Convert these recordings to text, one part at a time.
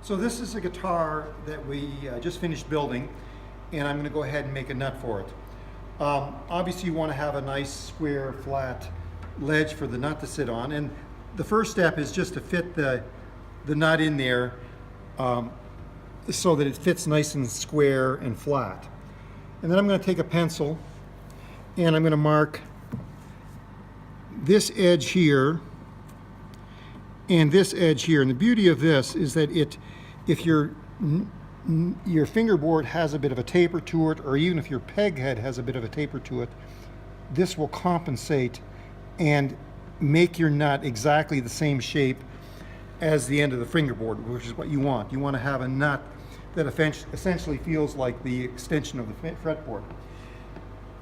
So this is a guitar that we just finished building, and I'm going to go ahead and make a nut for it. Obviously you want to have a nice square flat ledge for the nut to sit on, and the first step is just to fit the nut in there so that it fits nice and square and flat. And then I'm going to take a pencil and I'm going to mark this edge here and this edge here. And the beauty of this is that if your fingerboard has a bit of a taper to it, or even if your peg head has a bit of a taper to it, this will compensate and make your nut exactly the same shape as the end of the fingerboard, which is what you want. You want to have a nut that essentially feels like the extension of the fretboard.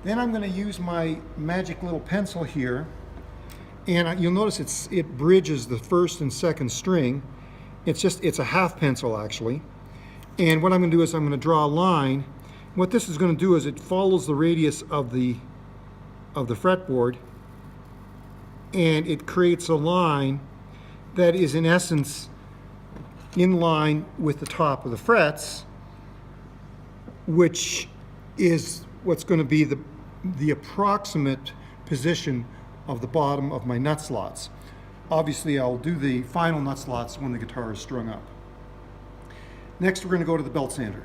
Then I'm going to use my magic little pencil here, and you'll notice it bridges the first and second string. It's a half pencil actually. And what I'm going to do is I'm going to draw a line. What this is going to do is it follows the radius of the fretboard, and it creates a line that is in essence in line with the top of the frets, which is what's going to be the approximate position of the bottom of my nut slots. Obviously I'll do the final nut slots when the guitar is strung up. Next we're going to go to the belt sander.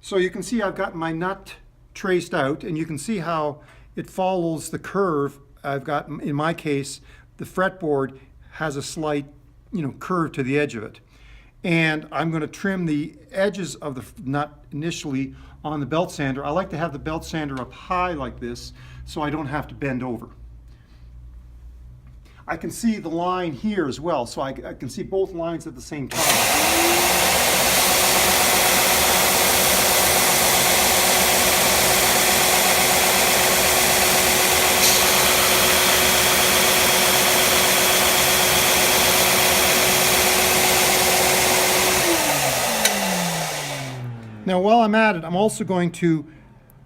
So you can see I've got my nut traced out, and you can see how it follows the curve. I've got, in my case, the fretboard has a slight curve to the edge of it. And I'm going to trim the edges of the nut initially on the belt sander. I like to have the belt sander up high like this so I don't have to bend over. I can see the line here as well, so I can see both lines at the same time. Now while I'm at it, I'm also going to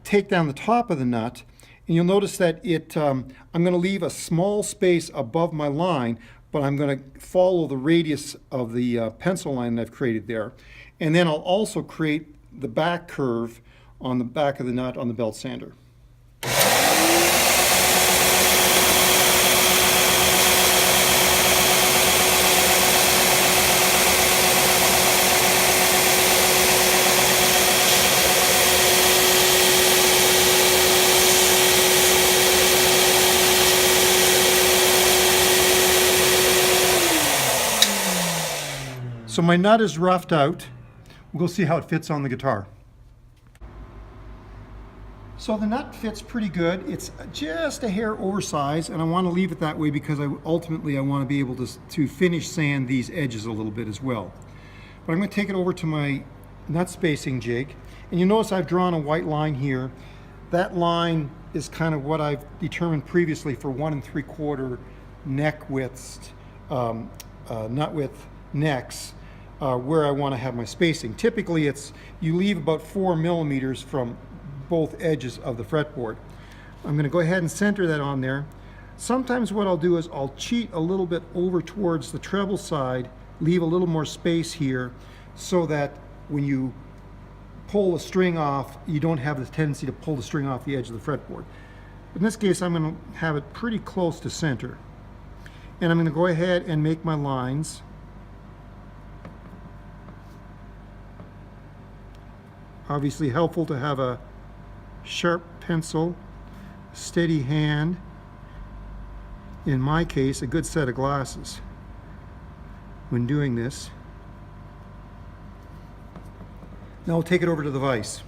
take down the top of the nut, and you'll notice that I'm going to leave a small space above my line, but I'm going to follow the radius of the pencil line that I've created there. And then I'll also create the back curve on the back of the nut on the belt sander. So my nut is roughed out. We'll see how it fits on the guitar. So the nut fits pretty good. It's just a hair oversized, and I want to leave it that way because ultimately I want to be able to finish sand these edges a little bit as well. But I'm going to take it over to my nut spacing jig, and you'll notice I've drawn a white line here. That line is kind of what I've determined previously for 1 3/4 neck widths, nut width necks. Where I want to have my spacing. Typically you leave about 4 millimeters from both edges of the fretboard. I'm going to go ahead and center that on there. Sometimes what I'll do is I'll cheat a little bit over towards the treble side, leave a little more space here so that when you pull the string off, you don't have the tendency to pull the string off the edge of the fretboard. In this case I'm going to have it pretty close to center. And I'm going to go ahead and make my lines. Obviously helpful to have a sharp pencil, steady hand, in my case a good set of glasses when doing this. Now we'll take it over to the vise.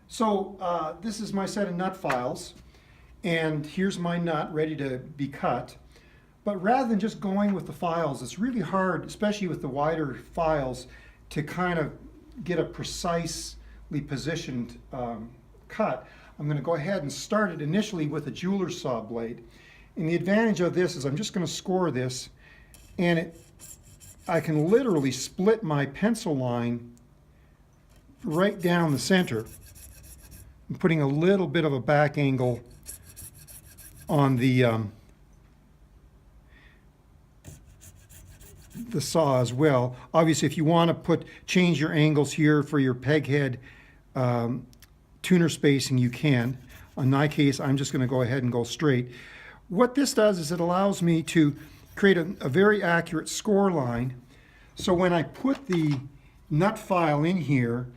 So this is my set of nut files, and here's my nut ready to be cut. But rather than just going with the files, it's really hard, especially with the wider files, to kind of get a precisely positioned cut. I'm going to go ahead and start it initially with a jeweler's saw blade. And the advantage of this is I'm just going to score this, and I can literally split my pencil line right down the center. I'm putting a little bit of a back angle on the with the saw as well. Obviously, if you want to change your angles here for your peg head tuner spacing, you can. In my case, I'm just going to go ahead and go straight. What this does is it allows me to create a very accurate score line. So when I put the nut file in here,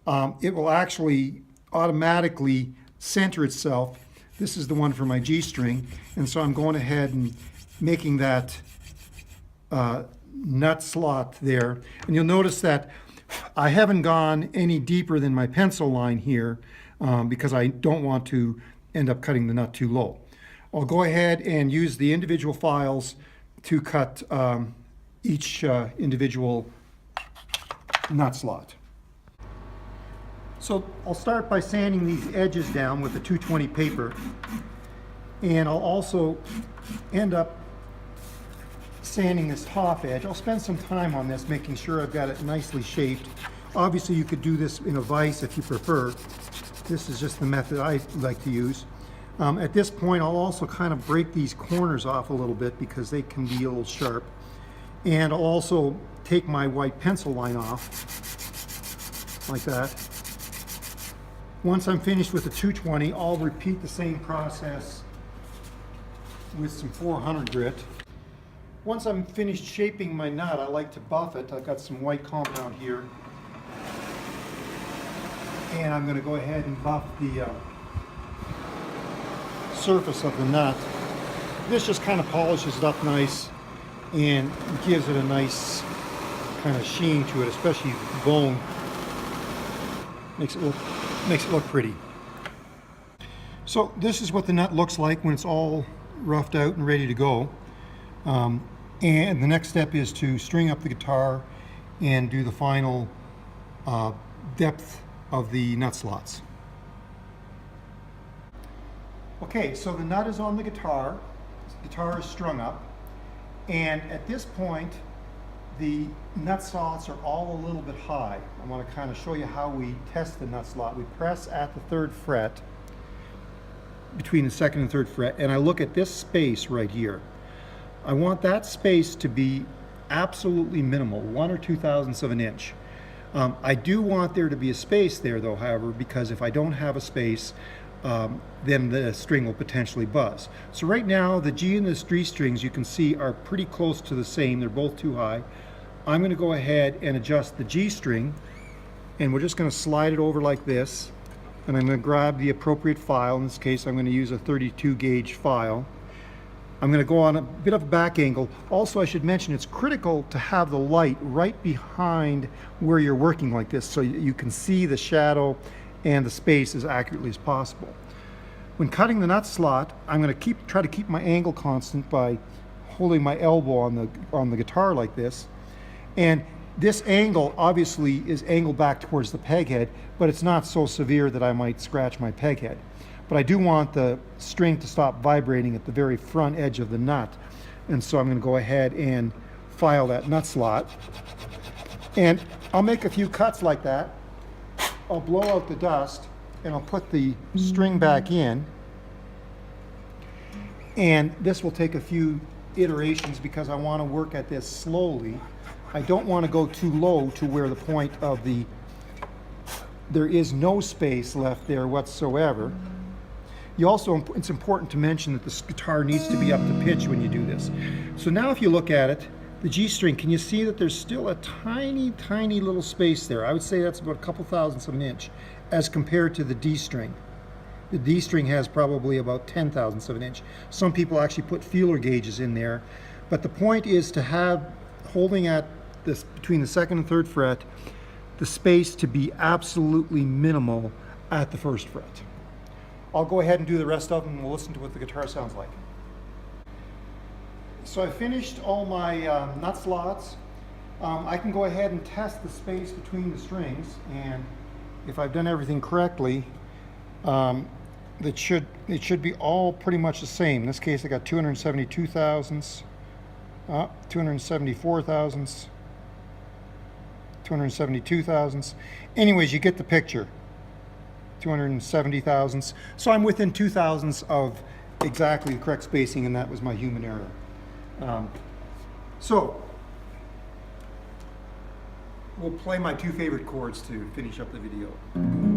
it will actually automatically center itself. This is the one for my G string, and so I'm going ahead and making that nut slot there. And you'll notice that I haven't gone any deeper than my pencil line here because I don't want to end up cutting the nut too low. I'll go ahead and use the individual files to cut each individual nut slot. So I'll start by sanding these edges down with the 220 paper, and I'll also end up sanding this top edge. I'll spend some time on this, making sure I've got it nicely shaped. Obviously you could do this in a vise if you prefer. This is just the method I like to use. At this point I'll also kind of break these corners off a little bit because they can be a little sharp. And I'll also take my white pencil line off, like that. Once I'm finished with the 220, I'll repeat the same process with some 400 grit. Once I'm finished shaping my nut, I like to buff it. I've got some white compound here. And I'm going to go ahead and buff the surface of the nut. This just kind of polishes it up nice and gives it a nice kind of sheen to it, especially the bone. Makes it look pretty. So this is what the nut looks like when it's all roughed out and ready to go. And the next step is to string up the guitar and do the final depth of the nut slots. Okay, so the nut is on the guitar is strung up, and at this point the nut slots are all a little bit high. I want to kind of show you how we test the nut slot. We press at the 3rd fret, between the 2nd and 3rd fret, and I look at this space right here. I want that space to be absolutely minimal, 1 or 2 thousandths of an inch. I do want there to be a space there though, however, because if I don't have a space, then the string will potentially buzz. So right now the G and the D strings, you can see, are pretty close to the same. They're both too high. I'm going to go ahead and adjust the G string, and we're just going to slide it over like this, and I'm going to grab the appropriate file. In this case I'm going to use a 32 gauge file. I'm going to go on a bit of a back angle. Also, I should mention it's critical to have the light right behind where you're working like this so you can see the shadow and the space as accurately as possible. When cutting the nut slot, I'm going to try to keep my angle constant by holding my elbow on the guitar like this. And this angle obviously is angled back towards the peg head, but it's not so severe that I might scratch my peg head. But I do want the string to stop vibrating at the very front edge of the nut. And so I'm going to go ahead and file that nut slot. And I'll make a few cuts like that. I'll blow out the dust and I'll put the string back in. And this will take a few iterations because I want to work at this slowly. I don't want to go too low to where the point of there is no space left there whatsoever. It's important to mention that this guitar needs to be up to pitch when you do this. So now if you look at it, the G string, can you see that there's still a tiny, tiny little space there? I would say that's about a couple thousandths of an inch as compared to the D string. The D string has probably about 10 thousandths of an inch. Some people actually put feeler gauges in there. But the point is to have, holding at this between the 2nd and 3rd fret, the space to be absolutely minimal at the 1st fret. I'll go ahead and do the rest of them and we'll listen to what the guitar sounds like. So I finished all my nut slots. I can go ahead and test the space between the strings, and if I've done everything correctly, it should be all pretty much the same. In this case I got 272 thousandths, 274 thousandths, 272 thousandths. Anyways, you get the picture. 270 thousandths. So I'm within 2 thousandths of exactly the correct spacing, and that was my human error. So we'll play my two favorite chords to finish up the video.